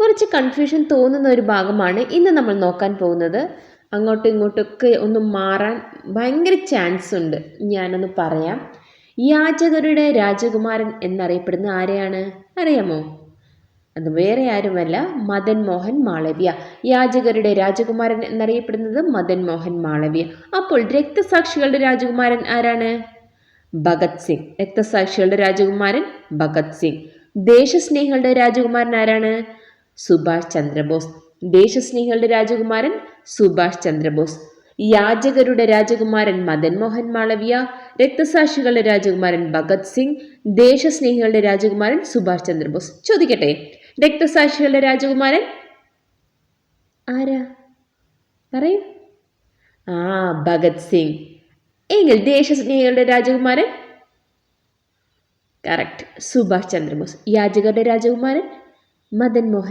കുറച്ച് കൺഫ്യൂഷൻ തോന്നുന്ന ഒരു ഭാഗമാണ് ഇന്ന് നമ്മൾ നോക്കാൻ പോകുന്നത്. അങ്ങോട്ടും ഇങ്ങോട്ടൊക്കെ ഒന്ന് മാറാൻ ഭയങ്കര ചാൻസ് ഉണ്ട്. ഞാനൊന്ന് പറയാം. യാചകരുടെ രാജകുമാരൻ എന്നറിയപ്പെടുന്ന ആരെയാണ് അറിയാമോ? അത് വേറെ ആരുമല്ല, മദൻ മോഹൻ മാളവ്യ. യാചകരുടെ രാജകുമാരൻ എന്നറിയപ്പെടുന്നത് മദൻ മോഹൻ മാളവ്യ. അപ്പോൾ രക്തസാക്ഷികളുടെ രാജകുമാരൻ ആരാണ്? ഭഗത് സിംഗ്. രക്തസാക്ഷികളുടെ രാജകുമാരൻ ഭഗത് സിംഗ്. ദേശസ്നേഹികളുടെ രാജകുമാരൻ ആരാണ്? സുഭാഷ് ചന്ദ്രബോസ്. ദേശസ്നേഹികളുടെ രാജകുമാരൻ സുഭാഷ് ചന്ദ്രബോസ്. യാചകരുടെ രാജകുമാരൻ മദൻ മോഹൻ മാളവ്യ, രക്തസാക്ഷികളുടെ രാജകുമാരൻ ഭഗത് സിംഗ്, ദേശസ്നേഹികളുടെ രാജകുമാരൻ സുഭാഷ് ചന്ദ്രബോസ്. ചോദിക്കട്ടെ, രക്തസാക്ഷികളുടെ രാജകുമാരൻ ആരാ? പറയൂ. ഭഗത് സിംഗ്. എങ്കിൽ ദേശസ്നേഹികളുടെ രാജകുമാരൻ? കറക്റ്റ്, സുഭാഷ് ചന്ദ്രബോസ്. യാചകരുടെ രാജകുമാരൻ മദൻ മോഹൻ